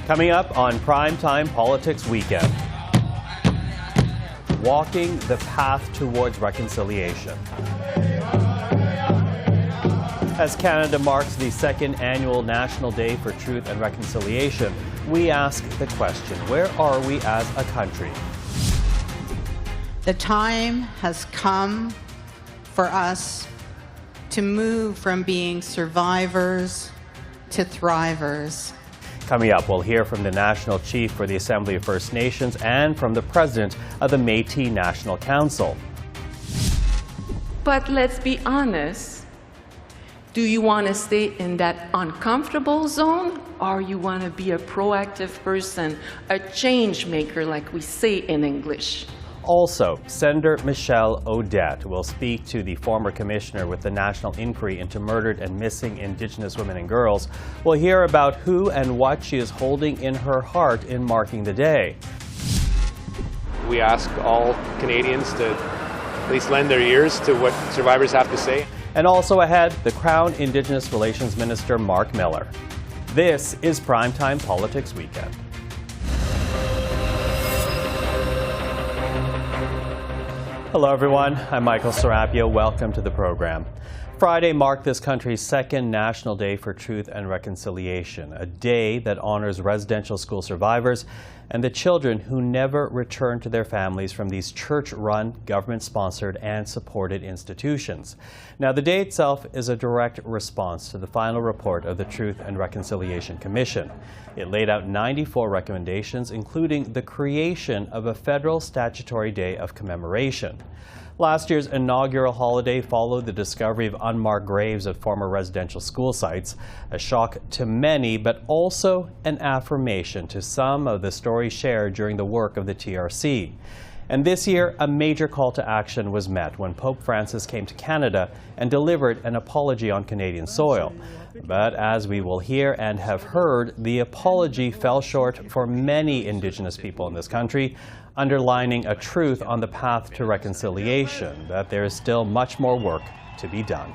Coming up on Primetime Politics Weekend, walking the path towards reconciliation. As Canada marks the second annual National Day for Truth and Reconciliation, we ask the question, where are we as a country? The time has come for us to move from being survivors to thrivers. Coming up, we'll hear from the National Chief for the Assembly of First Nations and from the President of the Métis National Council. But let's be honest, do you want to stay in that uncomfortable zone, or you want to be a proactive person, a change maker like we say in English? Also, Senator Michelle Odette will speak to the former commissioner with the National Inquiry into Murdered and Missing Indigenous Women and Girls. We'll hear about who and what she is holding in her heart in marking the day. We ask all Canadians to at least lend their ears to what survivors have to say. And also ahead, the Crown Indigenous Relations Minister Mark Miller. This is Primetime Politics Weekend. Hello everyone, I'm Michael Serapio. Welcome to the program. Friday marked this country's second National Day for Truth and Reconciliation, a day that honors residential school survivors and the children who never returned to their families from these church-run, government-sponsored and supported institutions. Now, the day itself is a direct response to the final report of the Truth and Reconciliation Commission. It laid out 94 recommendations, including the creation of a federal statutory day of commemoration. Last year's inaugural holiday followed the discovery of unmarked graves at former residential school sites, a shock to many, but also an affirmation to some of the stories shared during the work of the TRC. And this year, a major call to action was met when Pope Francis came to Canada and delivered an apology on Canadian soil. But as we will hear and have heard, the apology fell short for many Indigenous people in this country, underlining a truth on the path to reconciliation, that there is still much more work to be done.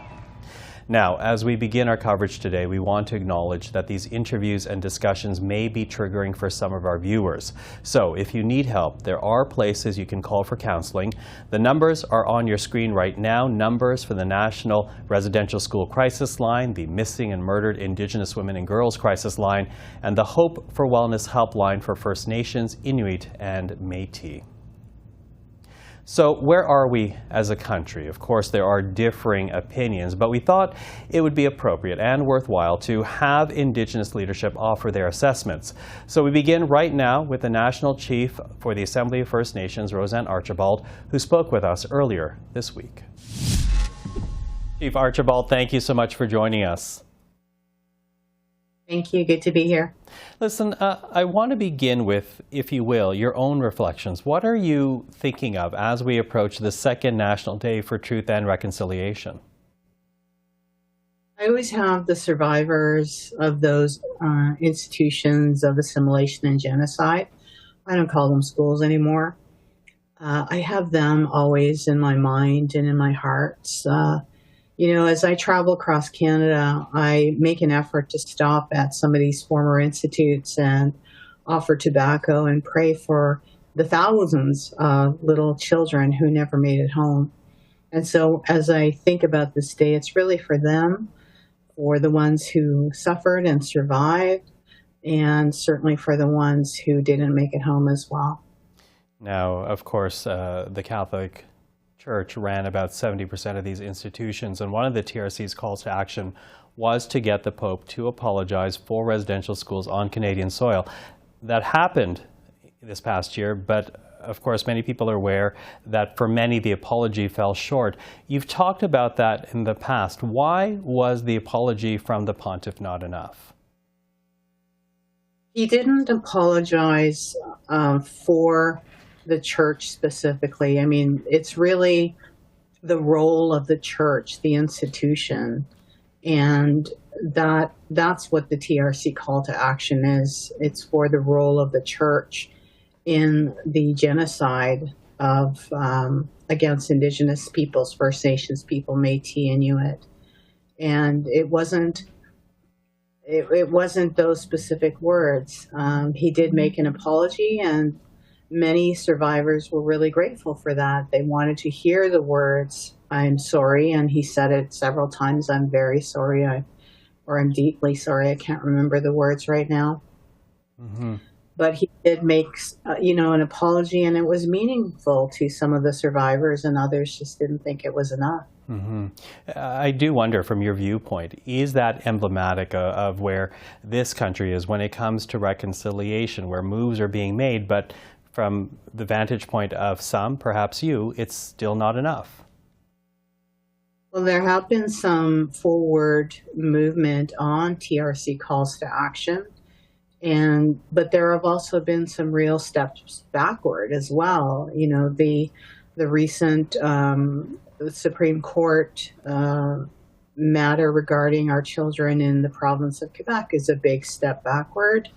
Now, as we begin our coverage today, we want to acknowledge that these interviews and discussions may be triggering for some of our viewers. So if you need help, there are places you can call for counseling. The numbers are on your screen right now. Numbers for the National Residential School Crisis Line, the Missing and Murdered Indigenous Women and Girls Crisis Line, and the Hope for Wellness Helpline for First Nations, Inuit, and Métis. So where are we as a country? Of course, there are differing opinions, but we thought it would be appropriate and worthwhile to have Indigenous leadership offer their assessments. So we begin right now with the National Chief for the Assembly of First Nations, Roseanne Archibald, who spoke with us earlier this week. Chief Archibald, thank you so much for joining us. Thank you. Good to be here. Listen, I want to begin with, if you will, your own reflections. What are you thinking of as we approach the second National Day for Truth and Reconciliation? I always have the survivors of those institutions of assimilation and genocide. I don't call them schools anymore. I have them always in my mind and in my heart. You know, as I travel across Canada, I make an effort to stop at some of these former institutes and offer tobacco and pray for the thousands of little children who never made it home. And so as I think about this day, it's really for them, for the ones who suffered and survived, and certainly for the ones who didn't make it home as well. Now, of course, the Catholic Church ran about 70% of these institutions, and one of the TRC's calls to action was to get the Pope to apologize for residential schools on Canadian soil. That happened this past year, but of course many people are aware that for many the apology fell short. You've talked about that in the past. Why was the apology from the Pontiff not enough? He didn't apologize for the church specifically. I mean, it's really the role of the church, the institution, and that's what the TRC call to action is. It's for the role of the church in the genocide of against Indigenous peoples, First Nations people, Métis, Inuit. And it wasn't it wasn't those specific words. He did make an apology, and many survivors were really grateful for that. They wanted to hear the words, "I'm sorry," and he said it several times, "I'm very sorry," or "I'm deeply sorry." I can't remember the words right now. Hmm. But he did make, an apology, and it was meaningful to some of the survivors, and others just didn't think it was enough. Hmm. I do wonder, from your viewpoint, is that emblematic of where this country is when it comes to reconciliation, where moves are being made, but from the vantage point of some, perhaps you, it's still not enough? Well, there have been some forward movement on TRC calls to action, but there have also been some real steps backward as well. The recent Supreme Court matter regarding our children in the province of Quebec is a big step backward.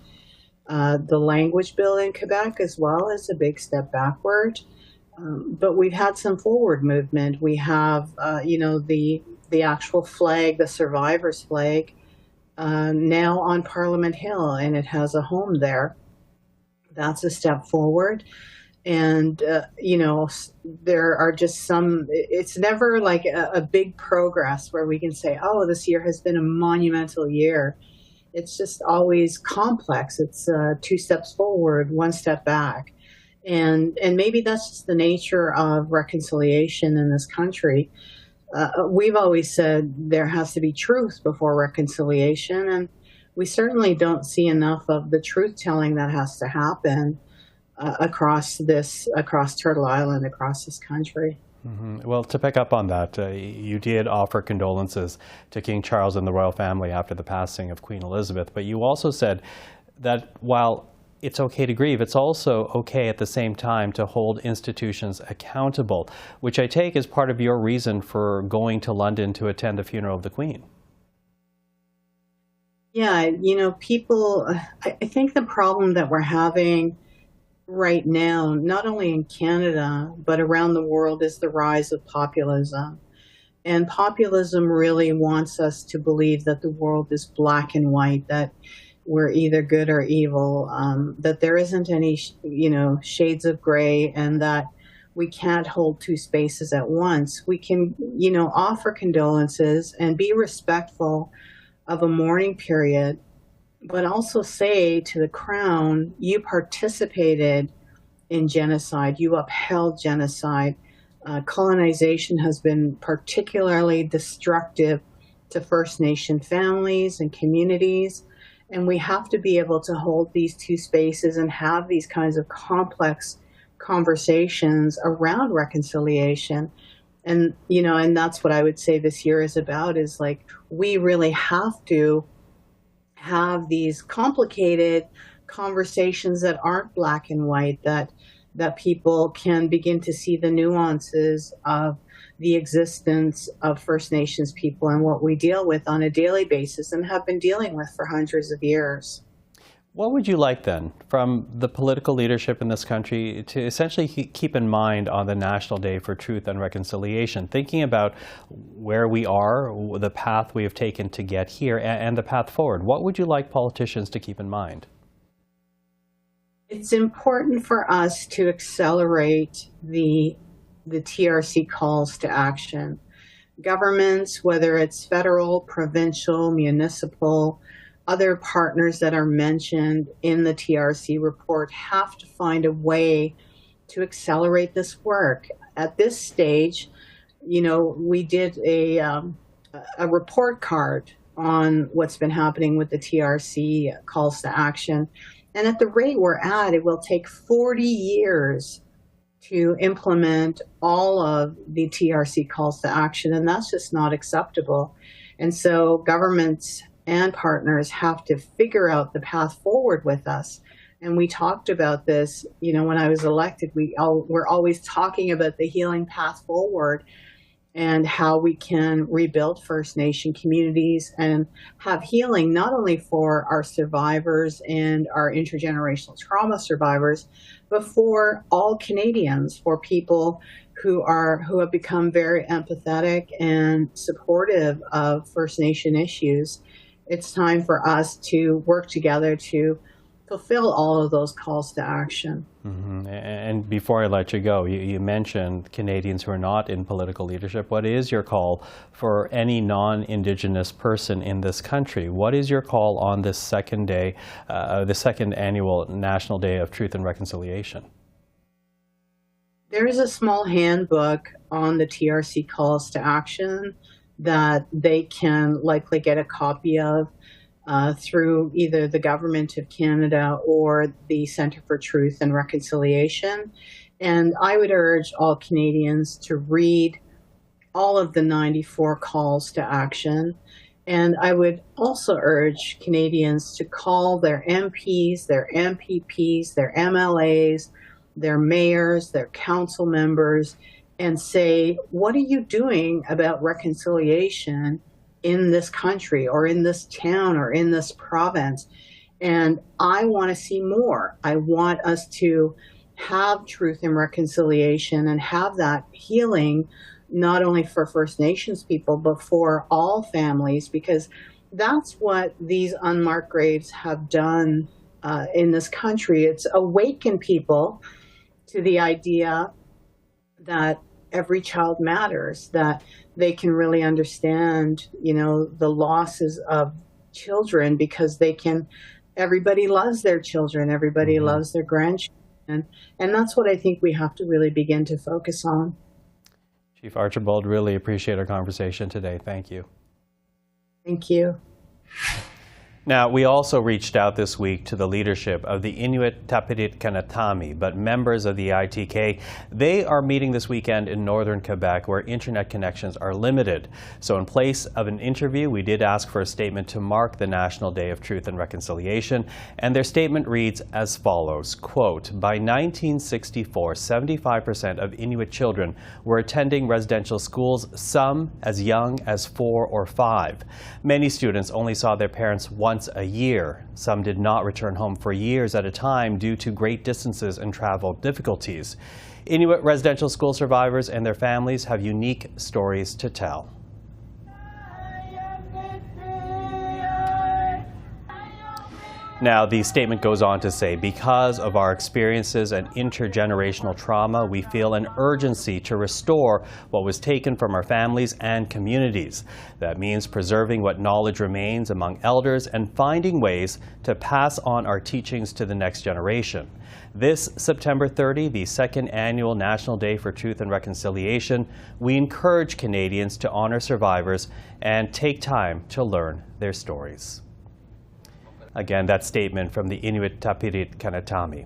The language bill in Quebec as well is a big step backward. But we've had some forward movement. We have, the actual flag, the survivor's flag, now on Parliament Hill, and it has a home there. That's a step forward. And, there are just it's never like a big progress where we can say, oh, this year has been a monumental year. It's just always complex. It's 2 steps forward, 1 step back. And maybe that's just the nature of reconciliation in this country. We've always said there has to be truth before reconciliation, and we certainly don't see enough of the truth-telling that has to happen across Turtle Island, across this country. Mm-hmm. Well, to pick up on that, you did offer condolences to King Charles and the royal family after the passing of Queen Elizabeth, but you also said that while it's okay to grieve, it's also okay at the same time to hold institutions accountable, which I take as part of your reason for going to London to attend the funeral of the Queen. Yeah, people, I think the problem that we're having right now, not only in Canada, but around the world, is the rise of populism. And populism really wants us to believe that the world is black and white, that we're either good or evil, that there isn't any, shades of gray, and that we can't hold 2 spaces at once. We can, offer condolences and be respectful of a mourning period, but also say to the Crown, you participated in genocide, you upheld genocide. Colonization has been particularly destructive to First Nation families and communities, and we have to be able to hold these 2 spaces and have these kinds of complex conversations around reconciliation. And, and that's what I would say this year is about, is like, we really have to have these complicated conversations that aren't black and white, that people can begin to see the nuances of the existence of First Nations people and what we deal with on a daily basis and have been dealing with for hundreds of years. What would you like then from the political leadership in this country to essentially keep in mind on the National Day for Truth and Reconciliation, thinking about where we are, the path we have taken to get here, and the path forward? What would you like politicians to keep in mind? It's important for us to accelerate the TRC calls to action. Governments, whether it's federal, provincial, municipal, other partners that are mentioned in the TRC report, have to find a way to accelerate this work. At this stage, we did a report card on what's been happening with the TRC calls to action. And at the rate we're at, it will take 40 years to implement all of the TRC calls to action, and that's just not acceptable. And so governments and partners have to figure out the path forward with us. And we talked about this, when I was elected, we're always talking about the healing path forward and how we can rebuild First Nation communities and have healing not only for our survivors and our intergenerational trauma survivors, but for all Canadians, for people who have become very empathetic and supportive of First Nation issues. It's time for us to work together to fulfill all of those calls to action. And before I let you go, you mentioned Canadians who are not in political leadership. What is your call for any non-Indigenous person in this country? What is your call on this second day, the second annual National Day of Truth and Reconciliation? There is a small handbook on the TRC calls to action that they can likely get a copy of through either the Government of Canada or the Centre for Truth and Reconciliation. And I would urge all Canadians to read all of the 94 calls to action. And I would also urge Canadians to call their MPs, their MPPs, their MLAs, their mayors, their council members, and say, what are you doing about reconciliation in this country or in this town or in this province? And I want to see more. I want us to have truth and reconciliation and have that healing, not only for First Nations people, but for all families, because that's what these unmarked graves have done in this country. It's awakened people to the idea that every child matters, that they can really understand, the losses of children, because everybody loves their children, everybody loves their grandchildren. And that's what I think we have to really begin to focus on. Chief Archibald, really appreciate our conversation today. Thank you. Thank you. Now, we also reached out this week to the leadership of the Inuit Tapirit Kanatami, but members of the ITK, they are meeting this weekend in northern Quebec where internet connections are limited. So in place of an interview, we did ask for a statement to mark the National Day of Truth and Reconciliation, and their statement reads as follows, quote, by 1964, 75% of Inuit children were attending residential schools, some as young as 4 or 5. Many students only saw their parents once a year. Some did not return home for years at a time due to great distances and travel difficulties. Inuit residential school survivors and their families have unique stories to tell. Now, the statement goes on to say, because of our experiences and intergenerational trauma, we feel an urgency to restore what was taken from our families and communities. That means preserving what knowledge remains among elders and finding ways to pass on our teachings to the next generation. This September 30, the second annual National Day for Truth and Reconciliation, we encourage Canadians to honor survivors and take time to learn their stories. Again, that statement from the Inuit Tapirit Kanatami.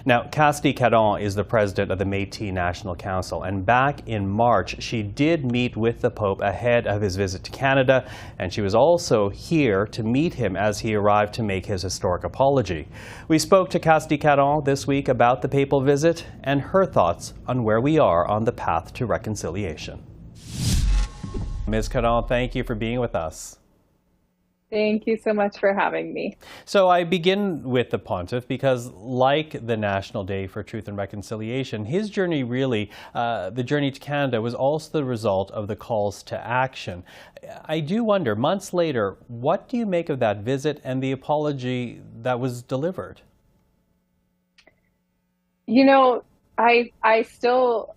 Now, Cassidy Caron is the president of the Métis National Council, and back in March, she did meet with the Pope ahead of his visit to Canada, and she was also here to meet him as he arrived to make his historic apology. We spoke to Cassidy Caron this week about the papal visit and her thoughts on where we are on the path to reconciliation. Ms. Caron, thank you for being with us. Thank you so much for having me. So I begin with the Pontiff because, like the National Day for Truth and Reconciliation, his journey really, the journey to Canada, was also the result of the calls to action. I do wonder, months later, what do you make of that visit and the apology that was delivered? You know, I still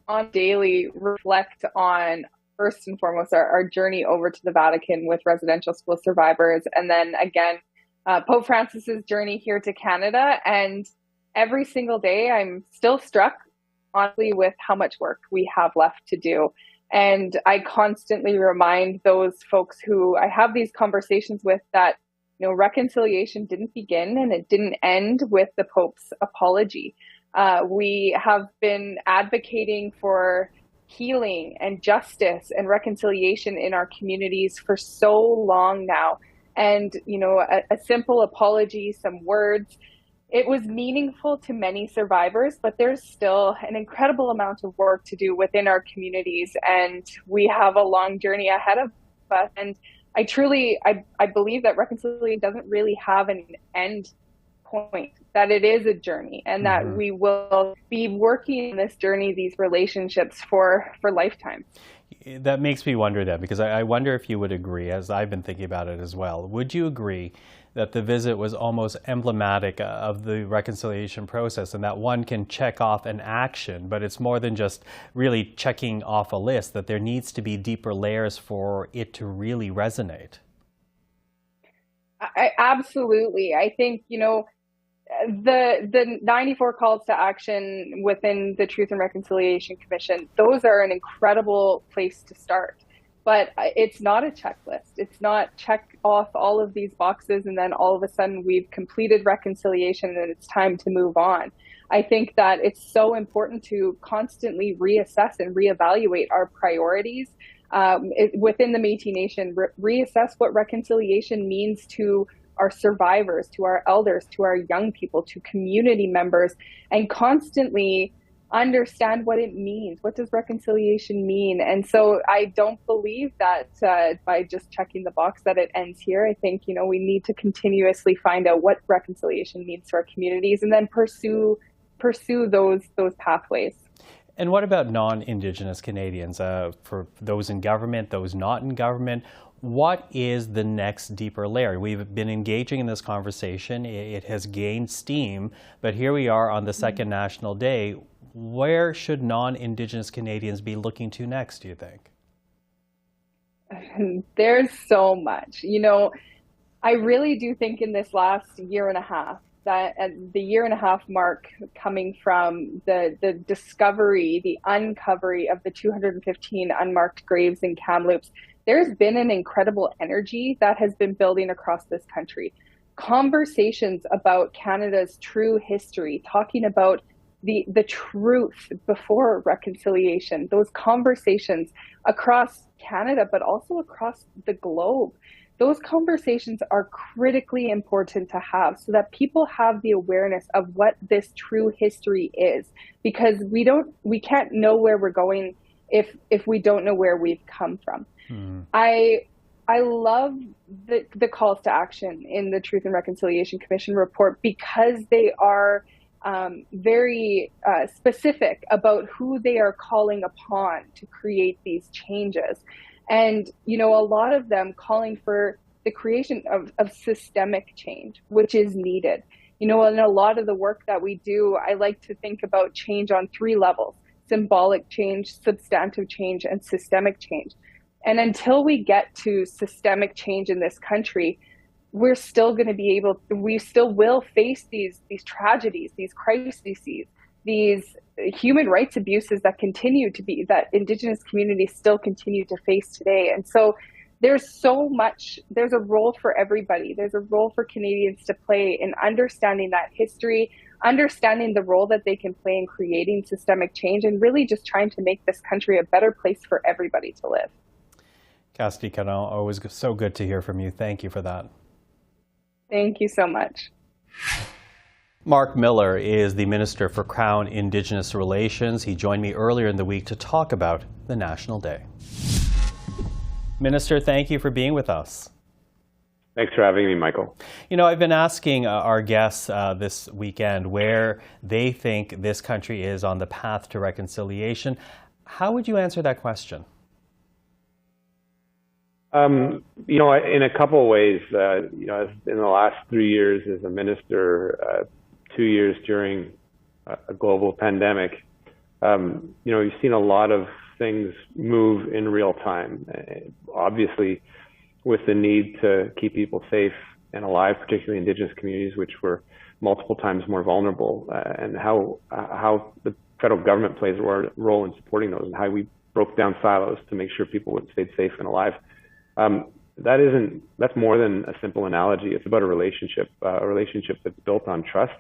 on daily reflect on, first and foremost, our journey over to the Vatican with residential school survivors, and then again, Pope Francis's journey here to Canada. And every single day, I'm still struck, honestly, with how much work we have left to do. And I constantly remind those folks who I have these conversations with that, reconciliation didn't begin and it didn't end with the Pope's apology. We have been advocating for healing and justice and reconciliation in our communities for so long now. And, a simple apology, some words, it was meaningful to many survivors, but there's still an incredible amount of work to do within our communities. And we have a long journey ahead of us. And I believe that reconciliation doesn't really have an end point, that it is a journey, and that we will be working in this journey, these relationships for lifetime. That makes me wonder then, because I wonder if you would agree, as I've been thinking about it as well. Would you agree that the visit was almost emblematic of the reconciliation process, and that one can check off an action, but it's more than just really checking off a list, that there needs to be deeper layers for it to really resonate? Absolutely. I think, the 94 calls to action within the Truth and Reconciliation Commission, those are an incredible place to start. But it's not a checklist. It's not check off all of these boxes and then all of a sudden we've completed reconciliation and it's time to move on. I think that it's so important to constantly reassess and reevaluate our priorities within the Métis Nation, reassess what reconciliation means to our survivors, to our elders, to our young people, to community members, and constantly understand what it means. What does reconciliation mean? And so I don't believe that by just checking the box that it ends here. I think, we need to continuously find out what reconciliation means to our communities and then pursue those pathways. And what about non-Indigenous Canadians? For those in government, those not in government, what is the next deeper layer? We've been engaging in this conversation. It has gained steam, but here we are on the second National Day. Where should non-Indigenous Canadians be looking to next, do you think? There's so much. I really do think in this last year and a half, that at the year and a half mark coming from the discovery, the uncovery of the 215 unmarked graves in Kamloops, there's been an incredible energy that has been building across this country. Conversations about Canada's true history, talking about the truth before reconciliation, those conversations across Canada, but also across the globe. Those conversations are critically important to have so that people have the awareness of what this true history is, because we can't know where we're going if we don't know where we've come from. I love the calls to action in the Truth and Reconciliation Commission report because they are very specific about who they are calling upon to create these changes. And, a lot of them calling for the creation of systemic change, which is needed. In a lot of the work that we do, I like to think about change on 3 levels: symbolic change, substantive change, and systemic change. And until we get to systemic change in this country, we still will face these tragedies, these crises, these human rights abuses that Indigenous communities still continue to face today. And so there's a role for everybody. There's a role for Canadians to play in understanding that history, understanding the role that they can play in creating systemic change, and really just trying to make this country a better place for everybody to live. Cassidy Caron, always so good to hear from you. Thank you for that. Thank you so much. Mark Miller is the Minister for Crown Indigenous Relations. He joined me earlier in the week to talk about the National Day. Minister, thank you for being with us. Thanks for having me, Michael. I've been asking our guests this weekend where they think this country is on the path to reconciliation. How would you answer that question? In a couple of ways. In the last 3 years as a minister, 2 years during a global pandemic, you've seen a lot of things move in real time. Obviously, with the need to keep people safe and alive, particularly Indigenous communities, which were multiple times more vulnerable, and how the federal government plays a role in supporting those, and how we broke down silos to make sure people would stay safe and alive. That's more than a simple analogy. It's about a relationship that's built on trust.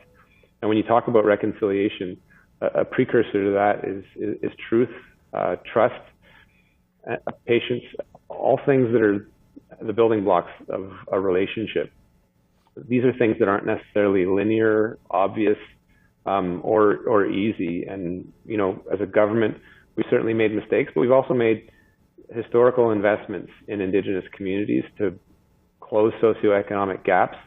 And when you talk about reconciliation, a precursor to that is truth, trust, patience, all things that are the building blocks of a relationship. These are things that aren't necessarily linear, obvious, or easy. And, as a government, we certainly made mistakes, but we've also made historical investments in Indigenous communities to close socioeconomic gaps,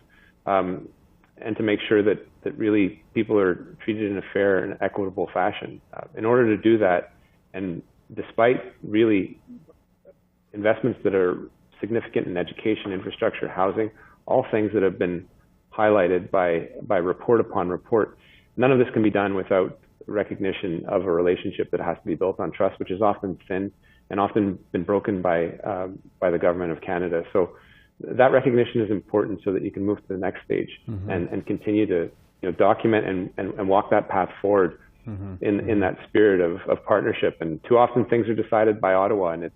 and to make sure that really people are treated in a fair and equitable fashion. In order to do that and despite really investments that are significant in education, infrastructure, housing, all things that have been highlighted by report upon report, none of this can be done without recognition of a relationship that has to be built on trust, which is often thin and often been broken by the government of Canada. So that recognition is important so that you can move to the next stage and continue to document and walk that path forward in that spirit of partnership. And too often things are decided by Ottawa, and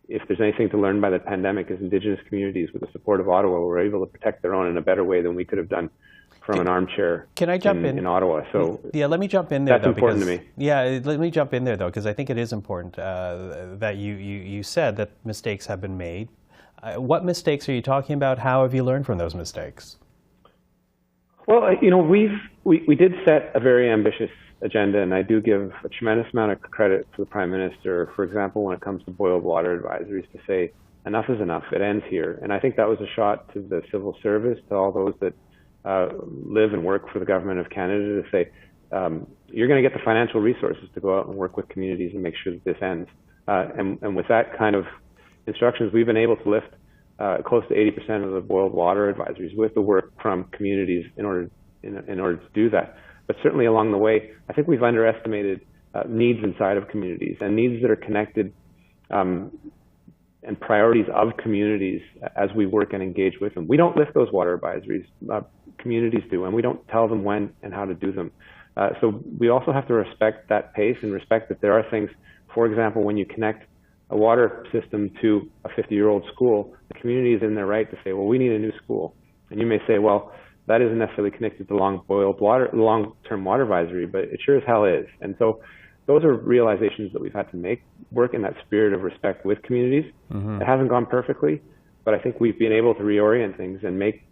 if there's anything to learn by the pandemic is Indigenous communities, with the support of Ottawa, were able to protect their own in a better way than we could have done from an armchair. Can I jump in Ottawa? So yeah, let me jump in there. That's important to me. Yeah, let me jump in there though, because I think it is important that you said that mistakes have been made. What mistakes are you talking about? How have you learned from those mistakes? Well, we did set a very ambitious agenda, and I do give a tremendous amount of credit to the Prime Minister, for example, when it comes to boiled water advisories, to say enough is enough, it ends here. And I think that was a shot to the civil service, to all those that live and work for the government of Canada, to say you're going to get the financial resources to go out and work with communities and make sure that this ends. And with that kind of instructions, we've been able to lift close to 80% of the boiled water advisories with the work from communities in order to do that. But certainly along the way, I think we've underestimated needs inside of communities and needs that are connected and priorities of communities as we work and engage with them. We don't lift those water advisories, communities do, and we don't tell them when and how to do them. So we also have to respect that pace and respect that there are things, for example, when you connect a water system to a 50-year-old school, the community is in their right to say, well, we need a new school. And you may say, well, that isn't necessarily connected to long-term water advisory, but it sure as hell is. And so those are realizations that we've had to make, work in that spirit of respect with communities. It hasn't gone perfectly, but I think we've been able to reorient things and make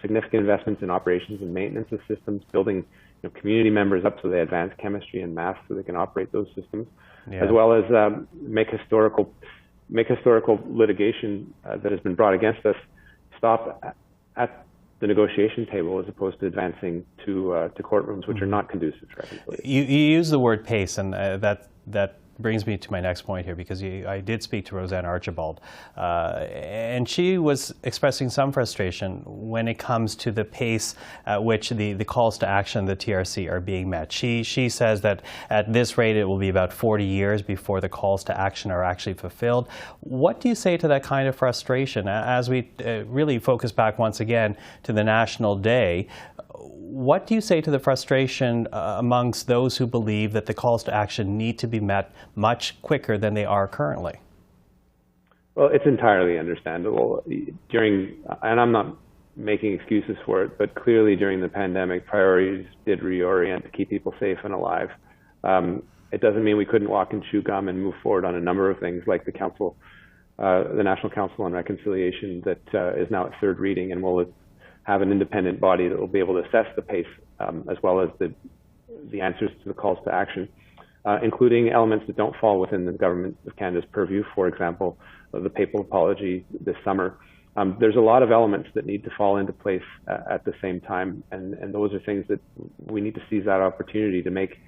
significant investments in operations and maintenance of systems, building community members up so they advance chemistry and math so they can operate those systems, as well as make historical litigation that has been brought against us stop at the negotiation table, as opposed to advancing to courtrooms, which are not conducive to reconciliation. You use the word pace, and that brings me to my next point here, because I did speak to Roseanne Archibald, and she was expressing some frustration when it comes to the pace at which the calls to action of the TRC are being met. She says that at this rate it will be about 40 years before the calls to action are actually fulfilled. What do you say to that kind of frustration as we really focus back once again to the National Day? What do you say to the frustration amongst those who believe that the calls to action need to be met much quicker than they are currently? Well, it's entirely understandable. And I'm not making excuses for it, but clearly during the pandemic, priorities did reorient to keep people safe and alive. It doesn't mean we couldn't walk and chew gum and move forward on a number of things, like the National Council on Reconciliation that is now at third reading, and will have an independent body that will be able to assess the pace as well as the answers to the calls to action, including elements that don't fall within the Government of Canada's purview, for example, the papal apology this summer. There's a lot of elements that need to fall into place at the same time, and those are things that we need to seize that opportunity to make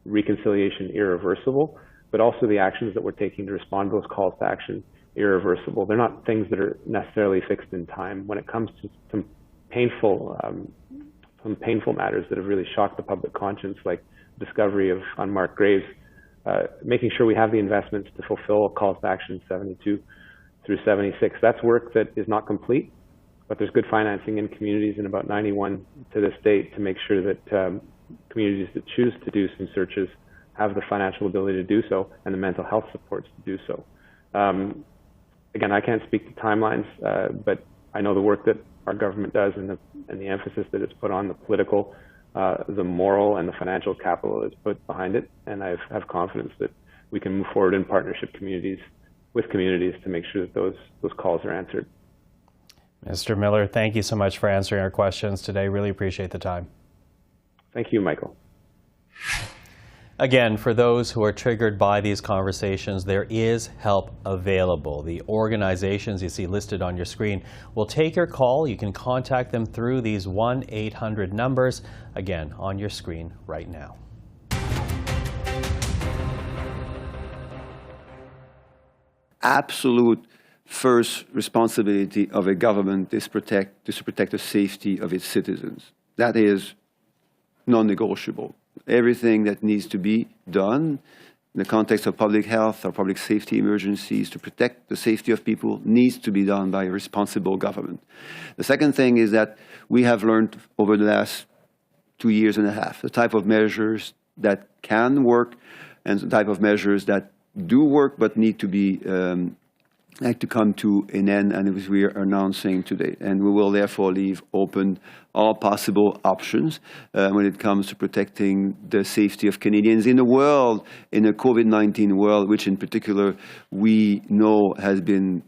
reconciliation irreversible, but also the actions that we're taking to respond to those calls to action irreversible. They're not things that are necessarily fixed in time. When it comes to some painful matters that have really shocked the public conscience, like discovery of unmarked graves, making sure we have the investments to fulfill calls to action 72 through 76. That's work that is not complete, but there's good financing in communities in about 91 to this date to make sure that communities that choose to do some searches have the financial ability to do so and the mental health supports to do so. Again, I can't speak to timelines, but I know the work that our government does and the emphasis that it's put on the political, the moral, and the financial capital that's put behind it. And I have confidence that we can move forward in partnership with communities to make sure that those calls are answered. Mr. Miller, thank you so much for answering our questions today. Really appreciate the time. Thank you, Michael. Again, for those who are triggered by these conversations, there is help available. The organizations you see listed on your screen will take your call. You can contact them through these 1-800 numbers, again, on your screen right now. absolute first responsibility of a government is to protect the safety of its citizens. That is non-negotiable. Everything that needs to be done in the context of public health or public safety emergencies to protect the safety of people needs to be done by a responsible government. The second thing is that we have learned over the last 2 years and a half the type of measures that can work and the type of measures that do work but need to be to come to an end, and as we are announcing today. And we will therefore leave open all possible options when it comes to protecting the safety of Canadians in a world, in a COVID-19 world, which in particular we know has been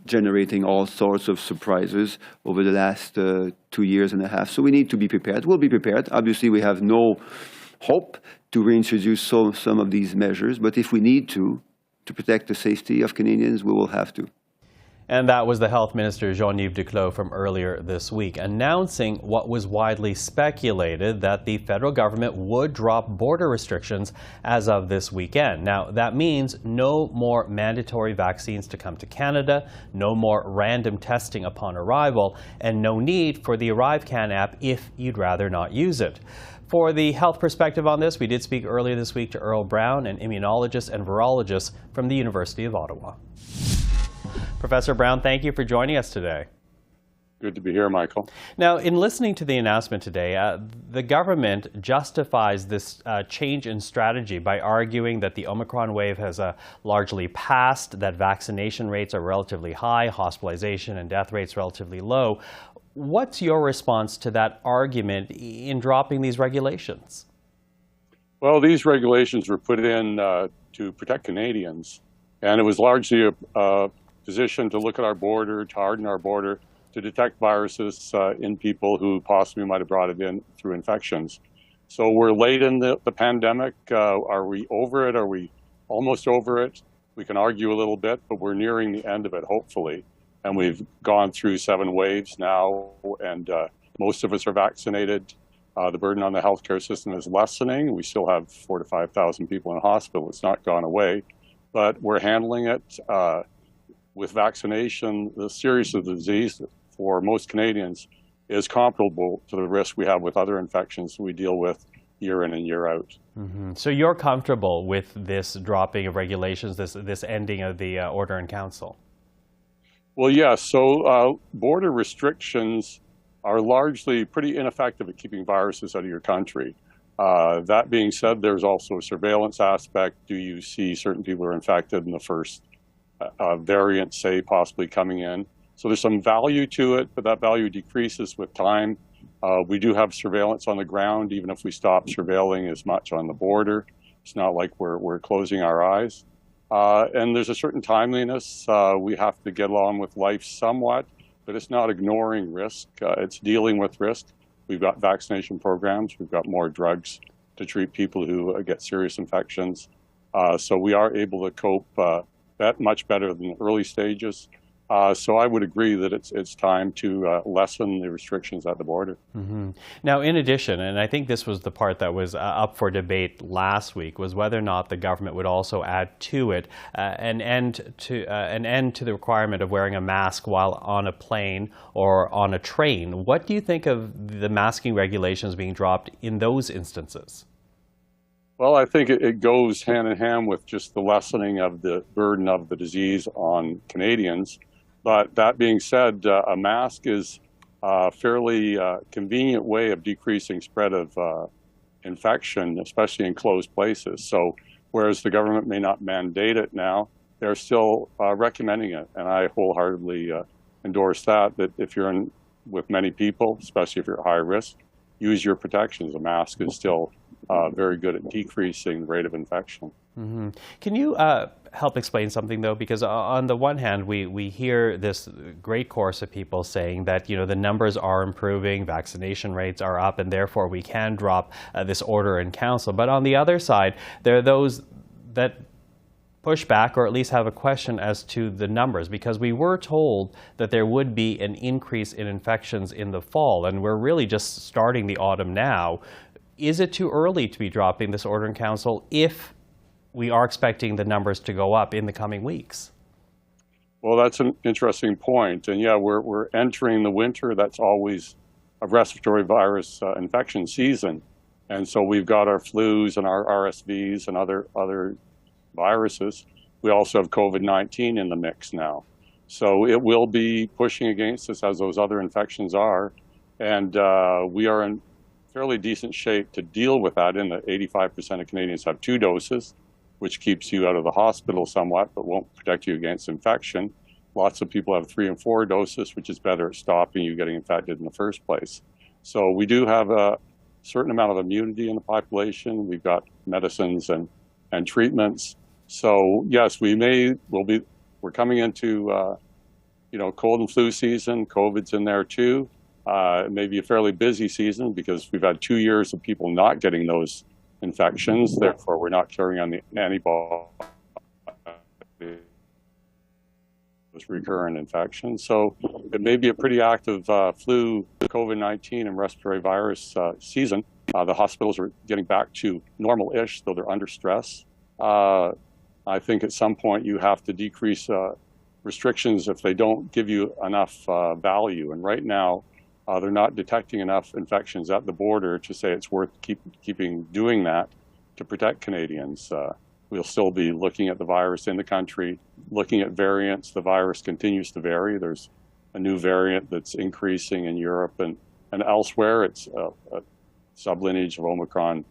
generating all sorts of surprises over the last 2 years and a half. So we need to be prepared. We'll be prepared. Obviously, we have no hope to reintroduce some of these measures, but if we need to protect the safety of Canadians, we will have to. And that was the Health Minister, Jean-Yves Duclos, from earlier this week, announcing what was widely speculated, that the federal government would drop border restrictions as of this weekend. Now, that means no more mandatory vaccines to come to Canada, no more random testing upon arrival, and no need for the ArriveCan app if you'd rather not use it. For the health perspective on this, we did speak earlier this week to Earl Brown, an immunologist and virologist from the University of Ottawa. Professor Brown, thank you for joining us today. Good to be here, Michael. Now, in listening to the announcement today, the government justifies this change in strategy by arguing that the Omicron wave has largely passed, that vaccination rates are relatively high, hospitalization and death rates relatively low. What's your response to that argument in dropping these regulations? Well, these regulations were put in to protect Canadians, and it was largely a position to look at our border, to harden our border, to detect viruses in people who possibly might have brought it in through infections. So we're late in the pandemic. Are we over it? Are we almost over it? We can argue a little bit, but we're nearing the end of it, hopefully. And we've gone through 7 waves now, and most of us are vaccinated. The burden on the healthcare system is lessening. We still have 4,000 to 5,000 people in hospital. It's not gone away, but we're handling it. With vaccination, the seriousness of the disease for most Canadians is comparable to the risk we have with other infections we deal with year in and year out. Mm-hmm. So you're comfortable with this dropping of regulations, this ending of the order in council? Well, yes. So border restrictions are largely pretty ineffective at keeping viruses out of your country. That being said, there's also a surveillance aspect. Do you see certain people are infected in the first variant, say, possibly coming in? So there's some value to it, but that value decreases with time. We do have surveillance on the ground, even if we stop surveilling as much on the border. It's not like we're closing our eyes. And there's a certain timeliness. We have to get along with life somewhat, but it's not ignoring risk. It's dealing with risk. We've got vaccination programs. We've got more drugs to treat people who get serious infections. So we are able to cope that much better than the early stages. So I would agree that it's time to lessen the restrictions at the border. Mm-hmm. Now, in addition, and I think this was the part that was up for debate last week, was whether or not the government would also add to it an end to the requirement of wearing a mask while on a plane or on a train. What do you think of the masking regulations being dropped in those instances? Well, I think it goes hand in hand with just the lessening of the burden of the disease on Canadians. But that being said, a mask is a fairly convenient way of decreasing spread of infection, especially in closed places. So whereas the government may not mandate it now, they're still recommending it. And I wholeheartedly endorse that if you're with many people, especially if you're at high risk, use your protections. A mask is still very good at decreasing the rate of infection. Mm-hmm. Can you help explain something, though? Because on the one hand, we hear this great chorus of people saying that, you know, the numbers are improving, vaccination rates are up, and therefore we can drop this order in council. But on the other side, there are those that push back or at least have a question as to the numbers, because we were told that there would be an increase in infections in the fall, and we're really just starting the autumn now. Is it too early to be dropping this order in council if we are expecting the numbers to go up in the coming weeks? Well, that's an interesting point. And yeah, we're entering the winter. That's always a respiratory virus infection season. And so we've got our flus and our RSVs and other viruses. We also have COVID-19 in the mix now. So it will be pushing against us as those other infections are. And we are in fairly decent shape to deal with that in that 85% of Canadians have 2 doses, which keeps you out of the hospital somewhat, but won't protect you against infection. Lots of people have 3 and 4 doses, which is better at stopping you getting infected in the first place. So we do have a certain amount of immunity in the population. We've got medicines and treatments. So yes, we're coming into cold and flu season. COVID's in there too. It may be a fairly busy season because we've had 2 years of people not getting those infections. Therefore, we're not carrying on the antibodies, recurrent infections. So it may be a pretty active flu, COVID-19, and respiratory virus season. The hospitals are getting back to normal-ish, though they're under stress. I think at some point you have to decrease restrictions if they don't give you enough value. And right now, they're not detecting enough infections at the border to say it's worth keeping doing that to protect Canadians. We'll still be looking at the virus in the country, looking at variants. The virus continues to vary. There's a new variant that's increasing in Europe and elsewhere. It's a sublineage of Omicron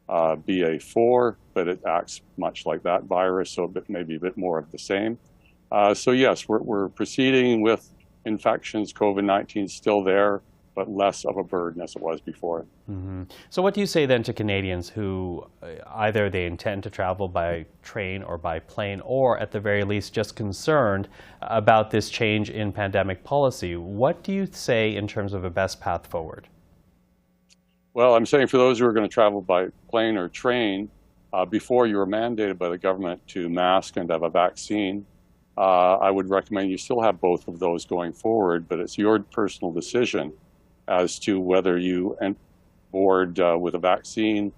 BA4, but it acts much like that virus, so maybe a bit more of the same. So yes, we're proceeding with infections. COVID-19 is still there, but less of a burden as it was before. Mm-hmm. So what do you say then to Canadians who either they intend to travel by train or by plane, or at the very least just concerned about this change in pandemic policy? What do you say in terms of a best path forward? Well, I'm saying for those who are going to travel by plane or train, before you were mandated by the government to mask and have a vaccine, I would recommend you still have both of those going forward, but it's your personal decision as to whether you board with a vaccine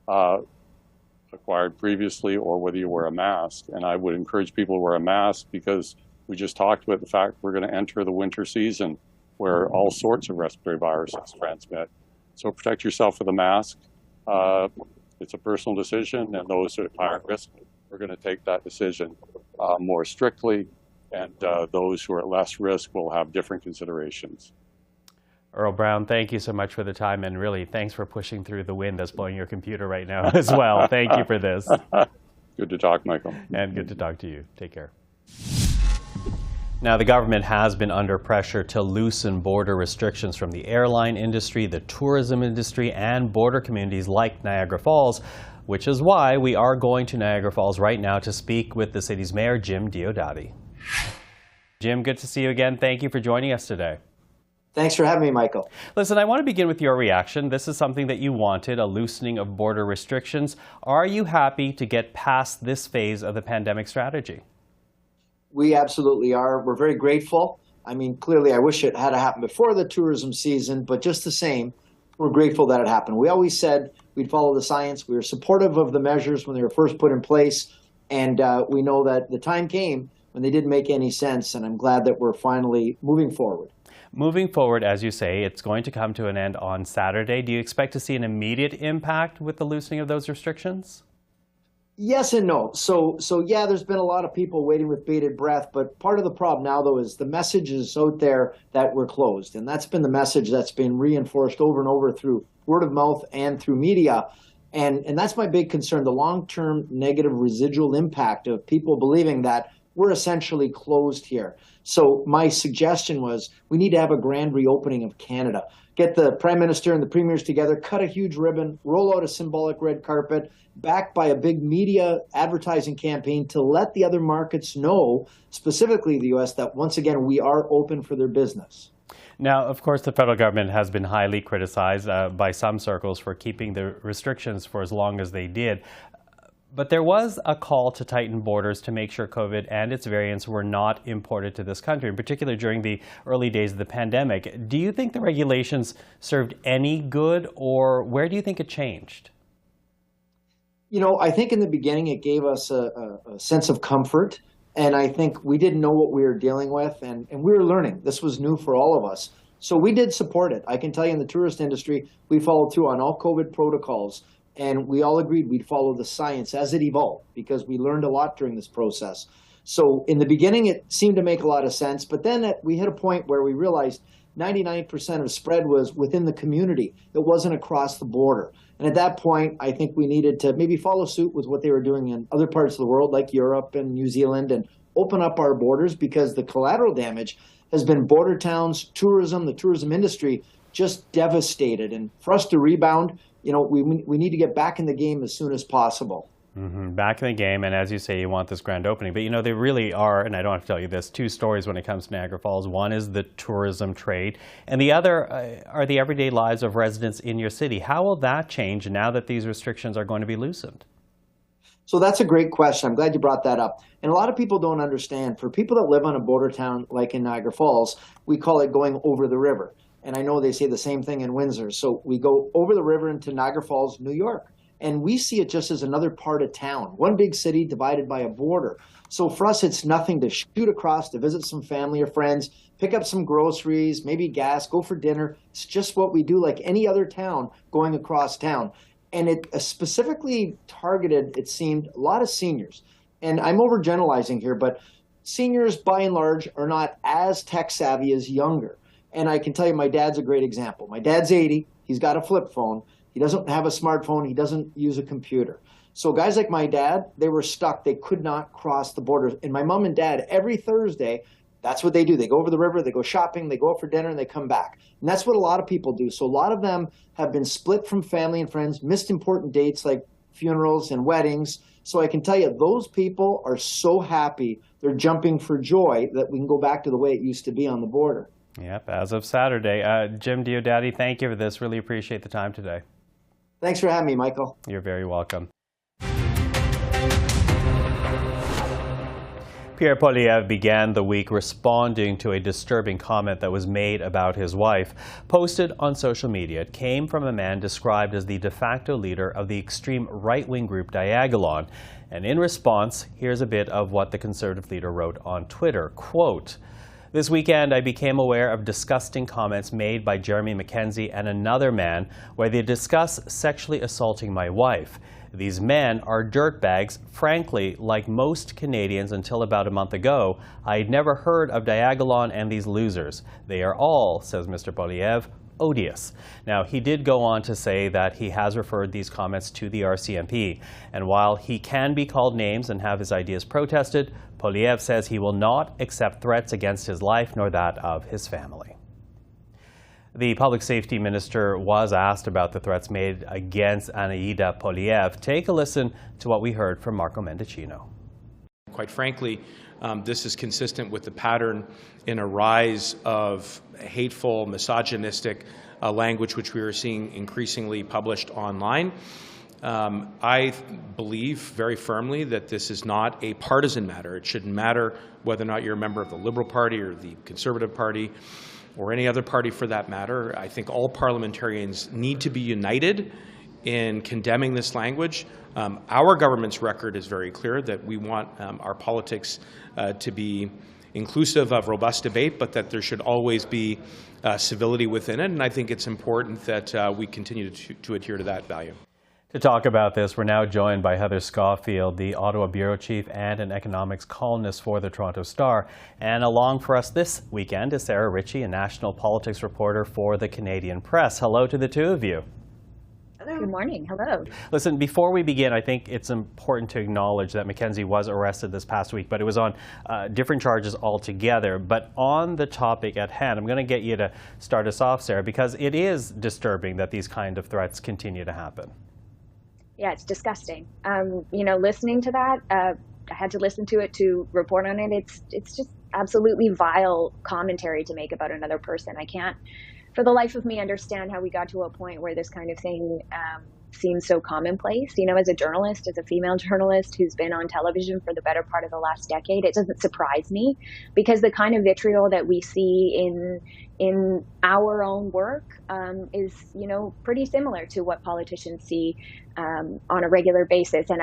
acquired previously or whether you wear a mask. And I would encourage people to wear a mask because we just talked about the fact we're going to enter the winter season where all sorts of respiratory viruses transmit. So protect yourself with a mask. It's a personal decision, and those who are at higher risk are going to take that decision more strictly, and those who are at less risk will have different considerations. Earl Brown, thank you so much for the time, and really thanks for pushing through the wind that's blowing your computer right now as well. Thank you for this. Good to talk, Michael. And good to talk to you. Take care. Now, the government has been under pressure to loosen border restrictions from the airline industry, the tourism industry, and border communities like Niagara Falls, which is why we are going to Niagara Falls right now to speak with the city's mayor, Jim Diodati. Jim, good to see you again. Thank you for joining us today. Thanks for having me, Michael. Listen, I want to begin with your reaction. This is something that you wanted, a loosening of border restrictions. Are you happy to get past this phase of the pandemic strategy? We absolutely are. We're very grateful. I mean, clearly, I wish it had happened before the tourism season, but just the same, we're grateful that it happened. We always said we'd follow the science. We were supportive of the measures when they were first put in place, and we know that the time came when they didn't make any sense, and I'm glad that we're finally moving forward. Moving forward, as you say, it's going to come to an end on Saturday. Do you expect to see an immediate impact with the loosening of those restrictions? Yes and no. So yeah, there's been a lot of people waiting with bated breath, but part of the problem now, though, is the message is out there that we're closed. And that's been the message that's been reinforced over and over through word of mouth and through media. And that's my big concern, the long-term negative residual impact of people believing that we're essentially closed here. So my suggestion was we need to have a grand reopening of Canada. Get the Prime Minister and the Premiers together, cut a huge ribbon, roll out a symbolic red carpet, backed by a big media advertising campaign to let the other markets know, specifically the U.S., that once again we are open for their business. Now, of course, the federal government has been highly criticized by some circles for keeping the restrictions for as long as they did. But there was a call to tighten borders to make sure COVID and its variants were not imported to this country, in particular during the early days of the pandemic. Do you think the regulations served any good, or where do you think it changed? You know, I think in the beginning it gave us a sense of comfort And I think we didn't know what we were dealing with, and we were learning. This was new for all of us. So we did support it. I can tell you in the tourist industry, we followed through on all COVID protocols, and we all agreed we'd follow the science as it evolved because we learned a lot during this process. So in the beginning, it seemed to make a lot of sense, but then we hit a point where we realized 99% of spread was within the community. It wasn't across the border. And at that point, I think we needed to maybe follow suit with what they were doing in other parts of the world, like Europe and New Zealand, and open up our borders, because the collateral damage has been border towns, tourism, the tourism industry just devastated. And for us to rebound, we need to get back in the game as soon as possible. Back in the game, and as you say, you want this grand opening. But they really are, and I don't have to tell you this, two stories when it comes to Niagara Falls. One is the tourism trade, and the other are the everyday lives of residents in your city. How will that change now that these restrictions are going to be loosened? So that's a great question. I'm glad you brought that up. And a lot of people don't understand. For people that live on a border town like in Niagara Falls, we call it going over the river. And I know they say the same thing in Windsor. So we go over the river into Niagara Falls, New York. And we see it just as another part of town, one big city divided by a border. So for us, it's nothing to shoot across to visit some family or friends, pick up some groceries, maybe gas, go for dinner. It's just what we do like any other town going across town. And it specifically targeted, it seemed, a lot of seniors. And I'm overgeneralizing here, but seniors by and large are not as tech savvy as younger. And I can tell you my dad's a great example. My dad's 80, he's got a flip phone. He doesn't have a smartphone. He doesn't use a computer. So guys like my dad, they were stuck. They could not cross the border. And my mom and dad, every Thursday, that's what they do. They go over the river, they go shopping, they go out for dinner, and they come back. And that's what a lot of people do. So a lot of them have been split from family and friends, missed important dates like funerals and weddings. So I can tell you, those people are so happy. They're jumping for joy that we can go back to the way it used to be on the border. Yep, as of Saturday. Jim Diodati, thank you for this. Really appreciate the time today. Thanks for having me, Michael. You're very welcome. Pierre Poilievre began the week responding to a disturbing comment that was made about his wife. Posted on social media, it came from a man described as the de facto leader of the extreme right-wing group Diagolon. And in response, here's a bit of what the Conservative leader wrote on Twitter. Quote, "This weekend, I became aware of disgusting comments made by Jeremy Mackenzie and another man where they discuss sexually assaulting my wife. These men are dirtbags. Frankly, like most Canadians until about a month ago, I had never heard of Diagolon and these losers. They are all," says Mr. Poilievre, "odious." Now, he did go on to say that he has referred these comments to the RCMP. And while he can be called names and have his ideas protested, Poilievre says he will not accept threats against his life nor that of his family. The Public Safety Minister was asked about the threats made against Anaïda Poilievre. Take a listen to what we heard from Marco Mendicino. Quite frankly, this is consistent with the pattern in a rise of hateful, misogynistic language which we are seeing increasingly published online. I believe very firmly that this is not a partisan matter. It shouldn't matter whether or not you're a member of the Liberal Party or the Conservative Party or any other party for that matter. I think all parliamentarians need to be united in condemning this language. Our government's record is very clear that we want our politics to be inclusive of robust debate, but that there should always be civility within it. And I think it's important that we continue to adhere to that value. To talk about this, we're now joined by Heather Schofield, the Ottawa Bureau Chief and an economics columnist for the Toronto Star. And along for us this weekend is Sarah Ritchie, a national politics reporter for the Canadian Press. Hello to the two of you. Hello. Good morning. Hello. Listen, before we begin, I think it's important to acknowledge that Mackenzie was arrested this past week, but it was on different charges altogether. But on the topic at hand, I'm going to get you to start us off, Sarah, because it is disturbing that these kind of threats continue to happen. Yeah, it's disgusting. Listening to that, I had to listen to it to report on it. It's just absolutely vile commentary to make about another person. I can't, for the life of me, understand how we got to a point where this kind of thing seems so commonplace. As a journalist, as a female journalist who's been on television for the better part of the last decade, it doesn't surprise me, because the kind of vitriol that we see in our own work is, pretty similar to what politicians see on a regular basis. And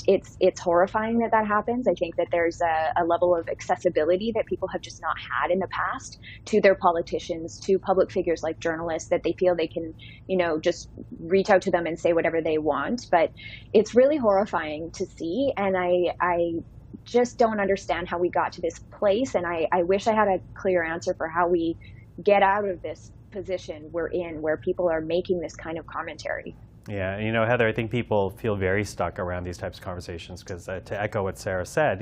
it's horrifying that happens. I think that there's a level of accessibility that people have just not had in the past to their politicians, to public figures like journalists, that they feel they can, just reach out to them and say whatever they want. But it's really horrifying to see. And I just don't understand how we got to this place. And I wish I had a clear answer for how we get out of this position we're in, where people are making this kind of commentary. Yeah, Heather, I think people feel very stuck around these types of conversations because, to echo what Sarah said,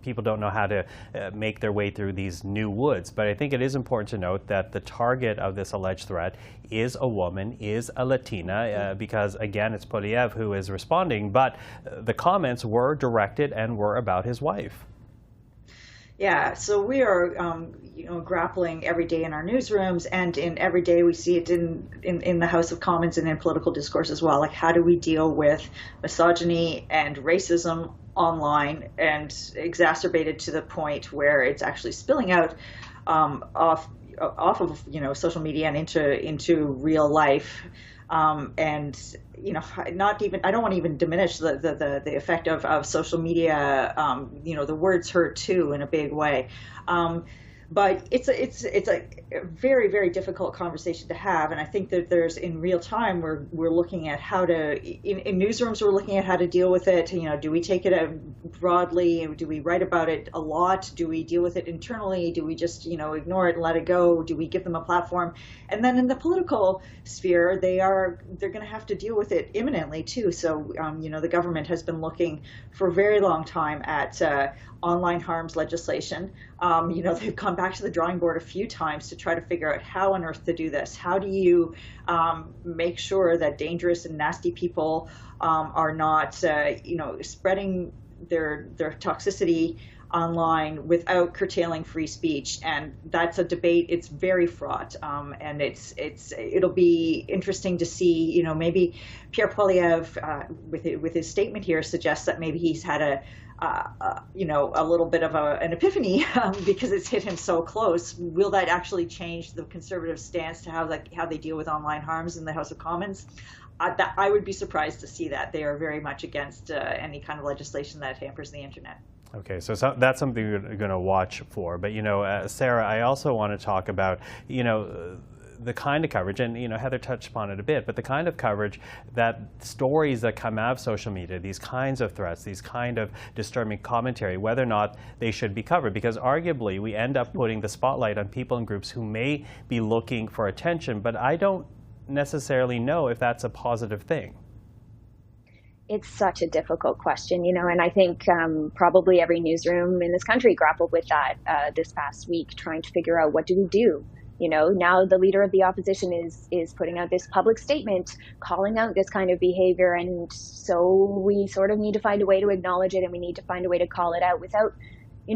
people don't know how to make their way through these new woods. But I think it is important to note that the target of this alleged threat is a woman, is a Latina, because, again, it's Polyev who is responding. But the comments were directed and were about his wife. Yeah, so we are, grappling every day in our newsrooms, and every day we see it in the House of Commons and in political discourse as well. Like, how do we deal with misogyny and racism online, and exacerbated to the point where it's actually spilling out off of social media and into real life. And I don't want to even diminish the effect of social media. The words hurt too in a big way. But it's a very, very difficult conversation to have, and I think that there's, in real time, we're looking at how to, in newsrooms, we're looking at how to deal with it. Do we take it broadly? Do we write about it a lot? Do we deal with it internally? Do we just ignore it and let it go? Do we give them a platform? And then in the political sphere, they're going to have to deal with it imminently too. So the government has been looking for a very long time at online harms legislation. They've gone back to the drawing board a few times to try to figure out how on earth to do this. How do you make sure that dangerous and nasty people are not, spreading their toxicity online without curtailing free speech? And that's a debate. It's very fraught, and it'll be interesting to see. Maybe Pierre Poilievre, with his statement here, suggests that maybe he's had a little bit of an epiphany because it's hit him so close. Will that actually change the Conservative stance to how they deal with online harms in the House of Commons? I would be surprised to see that. They are very much against any kind of legislation that hampers the internet. Okay, so that's something you're going to watch for. But, Sarah, I also want to talk about, the kind of coverage, and Heather touched upon it a bit, but the kind of coverage, that stories that come out of social media, these kinds of threats, these kind of disturbing commentary, whether or not they should be covered, because arguably we end up putting the spotlight on people and groups who may be looking for attention, but I don't necessarily know if that's a positive thing. It's such a difficult question, and I think probably every newsroom in this country grappled with that this past week, trying to figure out, what do we do? Now the leader of the opposition is putting out this public statement calling out this kind of behavior, and so we sort of need to find a way to acknowledge it, and we need to find a way to call it out without,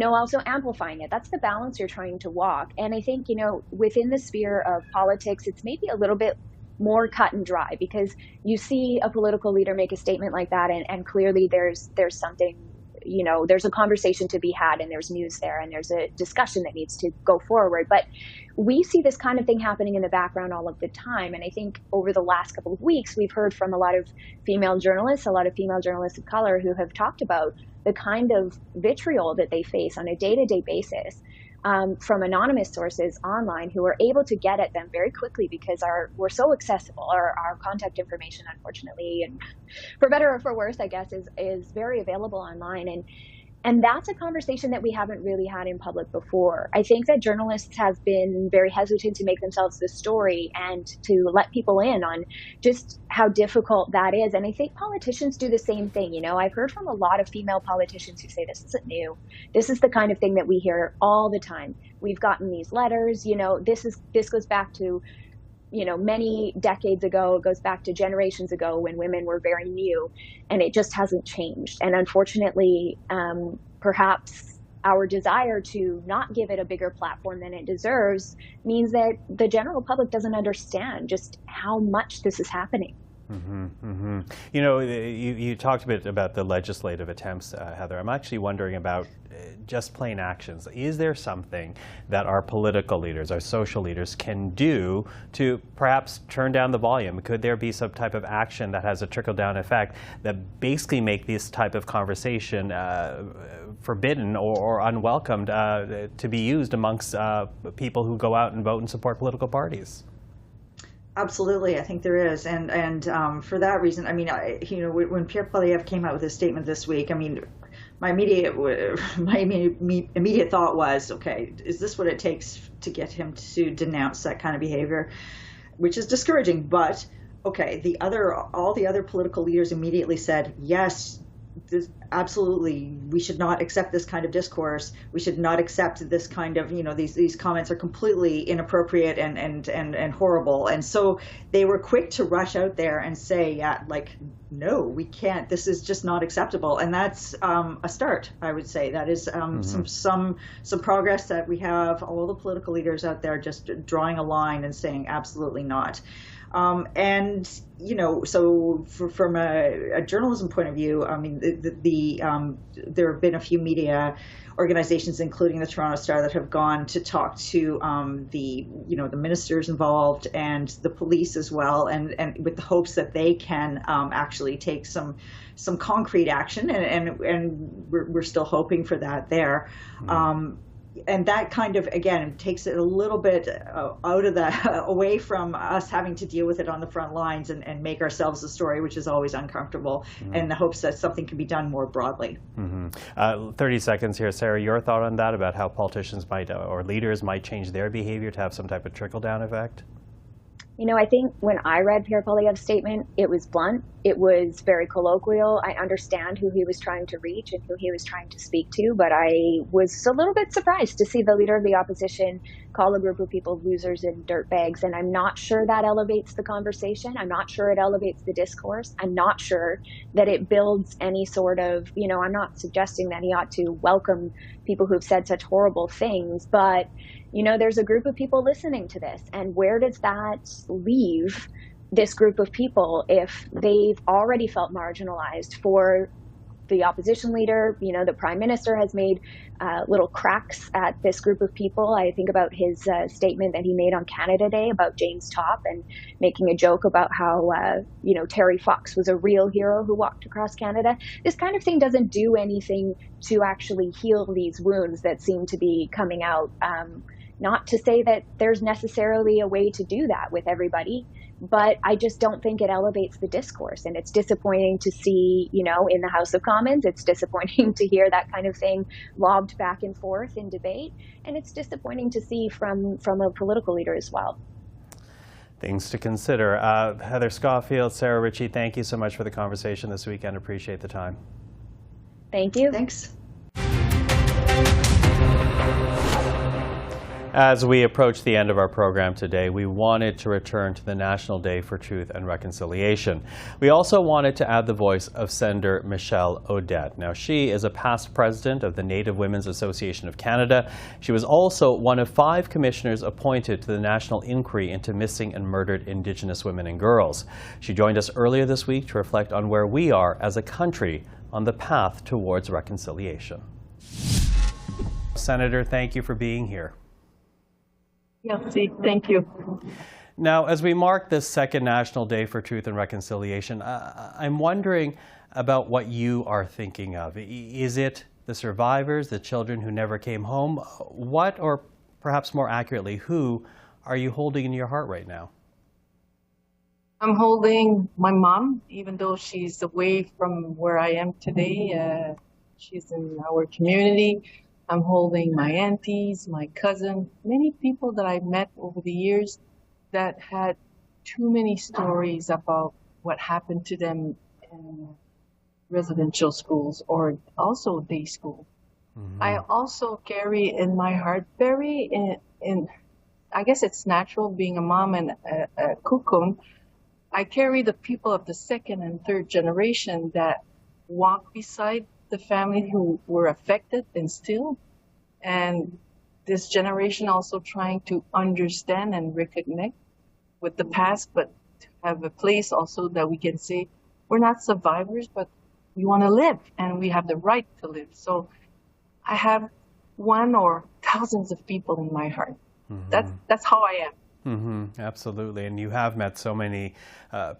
also amplifying it. That's the balance you're trying to walk. And I think, within the sphere of politics, it's maybe a little bit more cut and dry, because you see a political leader make a statement like that, and clearly there's something, there's a conversation to be had, and there's news there, and there's a discussion that needs to go forward. But we see this kind of thing happening in the background all of the time. And I think over the last couple of weeks, we've heard from a lot of female journalists of color, who have talked about the kind of vitriol that they face on a day-to-day basis from anonymous sources online, who are able to get at them very quickly because we're so accessible. Our contact information, unfortunately, and for better or for worse, I guess, is very available online. And that's a conversation that we haven't really had in public before. I think that journalists have been very hesitant to make themselves the story and to let people in on just how difficult that is. And I think politicians do the same thing. I've heard from a lot of female politicians who say this isn't new. This is the kind of thing that we hear all the time. We've gotten these letters, this goes back to many decades ago. It goes back to generations ago when women were very new, and it just hasn't changed. And unfortunately, perhaps our desire to not give it a bigger platform than it deserves means that the general public doesn't understand just how much this is happening. You know, you talked a bit about the legislative attempts, Heather. I'm actually wondering about just plain actions. Is there something that our political leaders, our social leaders can do to perhaps turn down the volume? Could there be some type of action that has a trickle-down effect that basically make this type of conversation forbidden or unwelcomed to be used amongst people who go out and vote and support political parties? Absolutely, I think there is, and for that reason, I mean, when Pierre Poilievre came out with his statement this week, I mean, my immediate thought was, okay, is this what it takes to get him to denounce that kind of behavior, which is discouraging. But okay, all the other political leaders immediately said, yes, absolutely, we should not accept this kind of discourse. We should not accept this kind of, these comments are completely inappropriate and horrible. And so they were quick to rush out there and say, yeah, like, no, we can't. This is just not acceptable. And that's a start, I would say. That is some progress that we have all the political leaders out there just drawing a line and saying absolutely not. And so from a journalism point of view, I mean, there have been a few media organizations, including the Toronto Star, that have gone to talk to the ministers involved and the police as well, and with the hopes that they can actually take some concrete action, and we're still hoping for that there. And that kind of, again, takes it a little bit out of away from us having to deal with it on the front lines and make ourselves the story, which is always uncomfortable, in the hopes that something can be done more broadly. 30 seconds here, Sarah, your thought on that, about how politicians might, or leaders might change their behavior to have some type of trickle-down effect? I think when I read Pierre Poilievre's statement, it was blunt. It was very colloquial. I understand who he was trying to reach and who he was trying to speak to, but I was a little bit surprised to see the leader of the opposition call a group of people losers and dirtbags, and I'm not sure that elevates the conversation. I'm not sure it elevates the discourse. I'm not sure that it builds any sort of, I'm not suggesting that he ought to welcome people who've said such horrible things, but there's a group of people listening to this, and where does that leave this group of people if they've already felt marginalized? For the opposition leader, the Prime Minister has made little cracks at this group of people. I think about his statement that he made on Canada Day about James Topp, and making a joke about how, Terry Fox was a real hero who walked across Canada. This kind of thing doesn't do anything to actually heal these wounds that seem to be coming out. Not to say that there's necessarily a way to do that with everybody, but I just don't think it elevates the discourse. And it's disappointing to see, in the House of Commons, it's disappointing to hear that kind of thing lobbed back and forth in debate. And it's disappointing to see from a political leader as well. Things to consider. Heather Scoffield, Sarah Ritchie, thank you so much for the conversation this weekend. Appreciate the time. Thank you. Thanks. As we approach the end of our program today, we wanted to return to the National Day for Truth and Reconciliation. We also wanted to add the voice of Senator Michelle Odette. Now, she is a past president of the Native Women's Association of Canada. She was also one of 5 commissioners appointed to the National Inquiry into Missing and Murdered Indigenous Women and Girls. She joined us earlier this week to reflect on where we are as a country on the path towards reconciliation. Senator, thank you for being here. Yes, thank you. Now, as we mark this second National Day for Truth and Reconciliation, I'm wondering about what you are thinking of. Is it the survivors, the children who never came home? What, or perhaps more accurately, who are you holding in your heart right now? I'm holding my mom, even though she's away from where I am today. She's in our community. I'm holding my aunties, my cousin, many people that I've met over the years that had too many stories about what happened to them in residential schools or also day school. I also carry in my heart, very in I guess it's natural being a mom and a Kukum, I carry the people of the second and third generation that walk beside the family who were affected and still, and this generation also trying to understand and reconnect with the past, but have a place also that we can say, we're not survivors, but we want to live and we have the right to live. So I have one or thousands of people in my heart. That's how I am. Absolutely. And you have met so many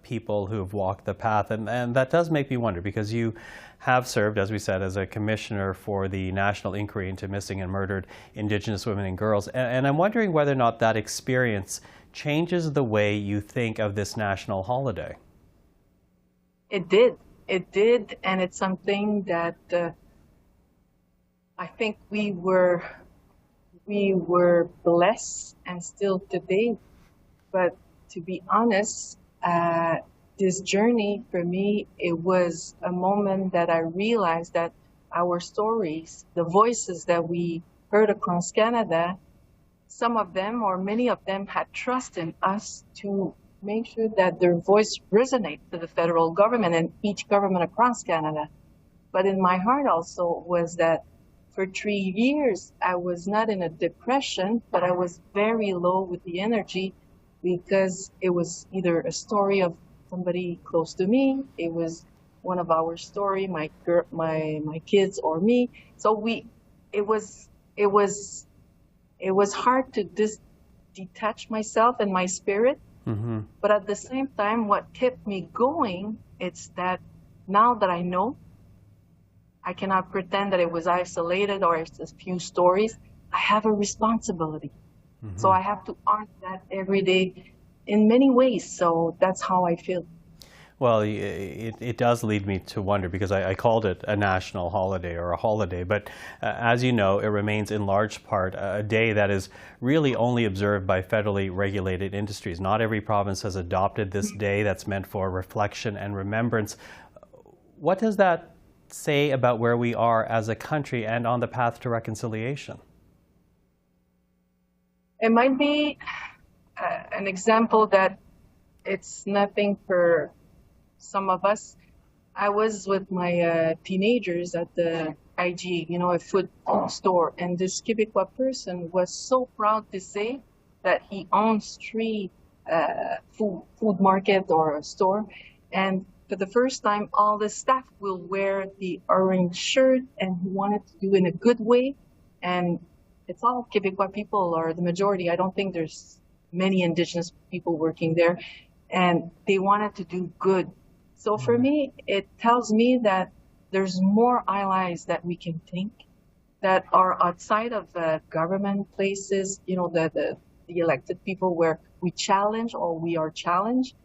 people who have walked the path. And that does make me wonder, because you have served, as we said, as a commissioner for the National Inquiry into Missing and Murdered Indigenous Women and Girls. And I'm wondering whether or not that experience changes the way you think of this national holiday. It did. It did. And it's something that I think we were blessed, and still today. But to be honest, this journey for me, it was a moment that I realized that our stories, the voices that we heard across Canada, some of them or many of them had trust in us to make sure that their voice resonates to the federal government and each government across Canada. But in my heart also was that for 3 years, I was not in a depression, but I was very low with the energy, because it was either a story of somebody close to me, it was one of our story, my kids or me. So it was hard to detach myself and my spirit. But at the same time, what kept me going, it's that now that I know, I cannot pretend that it was isolated or it's a few stories. I have a responsibility. So I have to honor that every day in many ways. So that's how I feel. Well, it does lead me to wonder, because I called it a national holiday or a holiday, but as you know, it remains in large part a day that is really only observed by federally regulated industries. Not every province has adopted this day that's meant for reflection and remembrance. What does that say about where we are as a country and on the path to reconciliation? It might be an example that it's nothing for some of us. I was with my teenagers at the IG, a food store, and this Quebecois person was so proud to say that he owns 3 food market or a store, and for the first time, all the staff will wear the orange shirt, and he wanted to do in a good way. And it's all Quebecois people, or the majority. I don't think there's many Indigenous people working there, and they wanted to do good. So for me, it tells me that there's more allies that we can think that are outside of government places, the elected people where we challenge or we are challenged.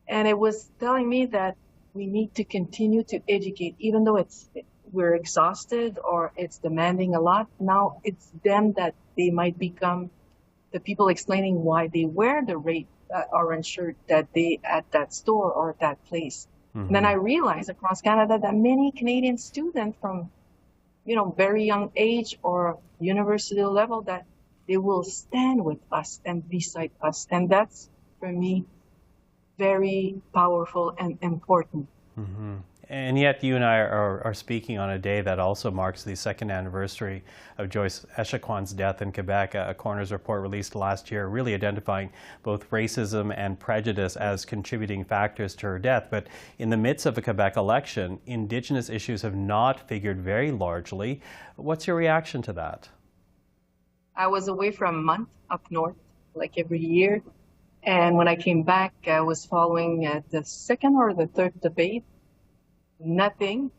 And it was telling me that we need to continue to educate, even though we're exhausted or it's demanding a lot. Now it's them that they might become the people explaining why they wear the orange shirt at that store or that place. And then I realized across Canada that many Canadian students from, very young age or university level, that they will stand with us and beside us. And that's, for me, very powerful and important. And yet you and I are speaking on a day that also marks the 2nd anniversary of Joyce Echaquan's death in Quebec. A coroner's report released last year really identifying both racism and prejudice as contributing factors to her death. But in the midst of a Quebec election, Indigenous issues have not figured very largely. What's your reaction to that? I was away for a month up north, like every year. And when I came back, I was following the 2nd or the 3rd debate. Nothing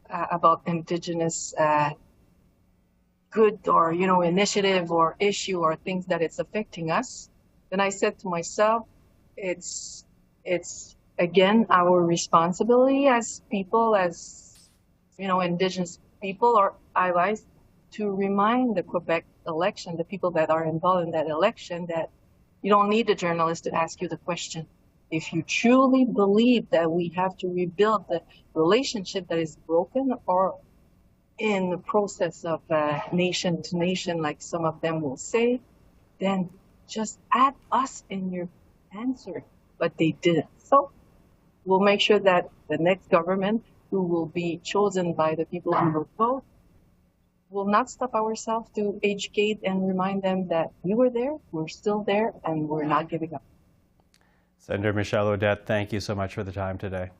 about Indigenous good or, initiative or issue or things that it's affecting us. Then I said to myself, it's again our responsibility as people, as, Indigenous people or allies, to remind the Quebec election, the people that are involved in that election, that you don't need a journalist to ask you the question. If you truly believe that we have to rebuild the relationship that is broken or in the process of nation to nation, like some of them will say, then just add us in your answer. But they didn't. So we'll make sure that the next government, who will be chosen by the people who will vote, will not stop ourselves to educate and remind them that we were there, we're still there, and we're not giving up. Senator Michelle Odette, thank you so much for the time today.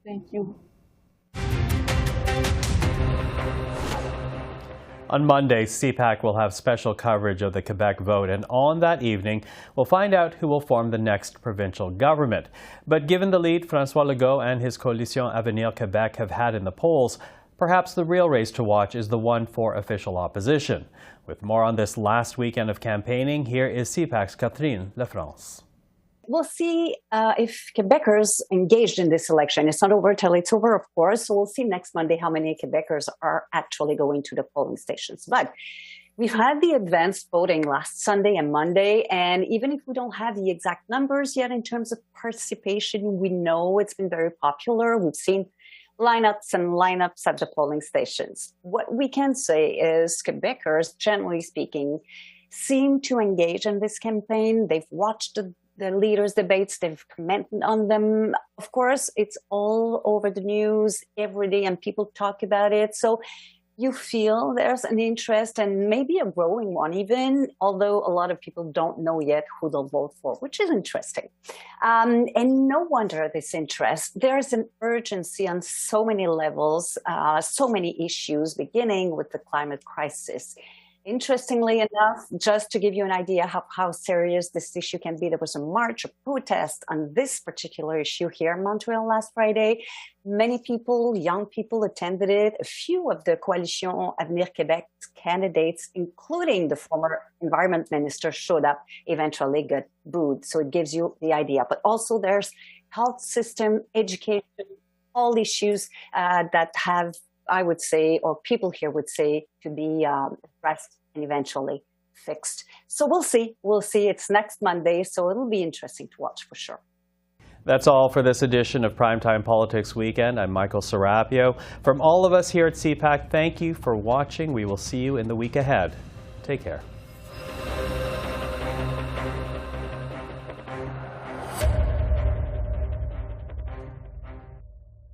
Thank you. On Monday, CPAC will have special coverage of the Quebec vote, and on that evening, we'll find out who will form the next provincial government. But given the lead François Legault and his Coalition Avenir Québec have had in the polls, perhaps the real race to watch is the one for official opposition. With more on this last weekend of campaigning, here is CPAC's Catherine Lafrance. We'll see if Quebecers engaged in this election. It's not over till it's over, of course. So we'll see next Monday how many Quebecers are actually going to the polling stations. But we've had the advanced voting last Sunday and Monday. And even if we don't have the exact numbers yet in terms of participation, we know it's been very popular. We've seen lineups and lineups at the polling stations. What we can say is Quebecers, generally speaking, seem to engage in this campaign. They've watched the leaders' debates, they've commented on them. Of course, it's all over the news every day and people talk about it. So you feel there's an interest and maybe a growing one even, although a lot of people don't know yet who they'll vote for, which is interesting. And no wonder this interest. There's an urgency on so many levels, so many issues, beginning with the climate crisis. Interestingly enough, just to give you an idea of how serious this issue can be, there was a march, a protest on this particular issue here in Montreal last Friday. Many people, young people attended it. A few of the Coalition Avenir Québec candidates, including the former environment minister, showed up, eventually got booed. So it gives you the idea. But also there's health system, education, all issues that have, I would say, or people here would say, to be addressed and eventually fixed. So we'll see. We'll see. It's next Monday, so it'll be interesting to watch for sure. That's all for this edition of Primetime Politics Weekend. I'm Michael Serapio. From all of us here at CPAC, thank you for watching. We will see you in the week ahead. Take care.